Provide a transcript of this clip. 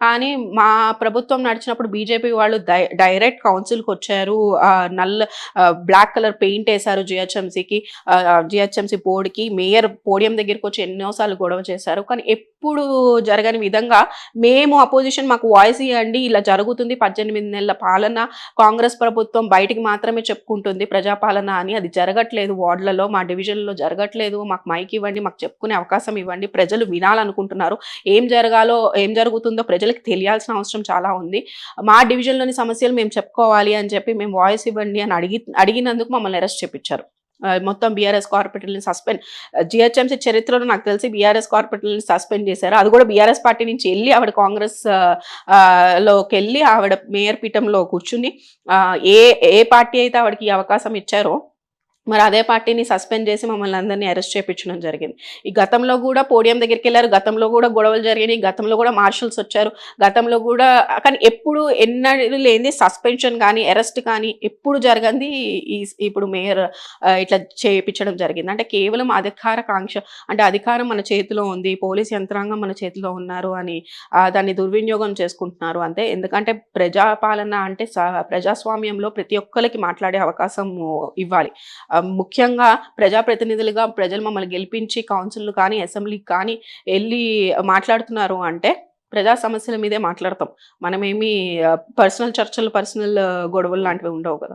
కానీ మా ప్రభుత్వం నడిచినప్పుడు బీజేపీ వాళ్ళు డైరెక్ట్ కౌన్సిల్‌కొచ్చారు. బ్లాక్ కలర్ పెయింట్ ఏసారు జీహెచ్ఎంసీ బోర్డ్‌కి. మేయర్ పోడియం దగ్గరికొచ్చి ఎన్నో సార్లు గొడవ చేశారు. కానీ ఎప్పుడు జరగని విధంగా మేము అపోజిషన్ మాకు వాయిస్ ఇయ్యండి. ఇలా జరుగుతుంది 18 నెలల పాలన. కాంగ్రెస్ ప్రభుత్వం బయటికి మాత్రమే చెప్పుకుంటుంది ప్రజాపాలన అని. అది జరగట్లేదు వార్డులలో, మా డివిజన్‌లో జరగట్లేదు. మాకు మైక్ ఇవ్వండి. మాకు చెప్పుకునే అవకాశం ఇవ్వండి. ప్రజలు వినాలనుకుంటున్నారు. ఏం జరుగుతుందో ప్రజలకి తెలియాల్సిన అవసరం చాలా ఉంది. మా డివిజన్‌లోని సమస్యలు మేము చెప్పుకోవాలి అని చెప్పి మేము వాయిస్ ఇవ్వండి అని అడిగినందుకు మమ్మల్ని అరెస్ట్ చేపిచ్చారు. మొత్తం బీఆర్ఎస్ కార్పొరేటర్‌లని జీహెచ్ఎంసీ చరిత్రలో నాకు తెలిసి బీఆర్ఎస్ కార్పొరేటర్‌లని సస్పెండ్ చేశారు. అది కూడా బీఆర్ఎస్ పార్టీ నుంచి ఎళ్లి ఆవిడ కాంగ్రెస్ లోకెళ్ళి ఆవిడ మేయర్ పీఠంలో కూర్చుని ఏ ఏ పార్టీ అయితే ఆవిడకి ఈ అవకాశం ఇచ్చారో మరి అదే పార్టీని సస్పెండ్ చేసి మమ్మల్ని అందరినీ అరెస్ట్ చేపించడం జరిగింది. ఈ గతంలో కూడా పోడియం దగ్గరికెళ్లారు. గతంలో కూడా గొడవలు జరిగినాయి. గతంలో కూడా మార్షల్స్ వచ్చారు. గతంలో కూడా కానీ ఎప్పుడు ఎన్నడూ లేనిది సస్పెన్షన్ కానీ, అరెస్ట్ కానీ ఎప్పుడు జరగంది ఇప్పుడు మేయర్ ఇట్లా చేపించడం జరిగింది. అంటే కేవలం అధికార కాంక్ష అంటే అధికారం మన చేతిలో ఉంది. పోలీస్ యంత్రాంగం మన చేతిలో ఉన్నారు అని దాన్ని దుర్వినియోగం చేసుకుంటున్నారు అంతే. ఎందుకంటే ప్రజాపాలన అంటే ప్రజాస్వామ్యంలో ప్రతి ఒక్కరికి మాట్లాడే అవకాశం ఇవ్వాలి. ముఖ్యంగా ప్రజాప్రతినిధులుగా ప్రజలు మమ్మల్ని గెలిపించి కౌన్సిల్‌లు కానీ, అసెంబ్లీకి కానీ ఎళ్లి మాట్లాడుతున్నారు అంటే ప్రజా సమస్యల మీదే మాట్లాడతాం. మనమేమి పర్సనల్ చర్చలు, పర్సనల్ గొడవలు లాంటివి ఉండవు కదా!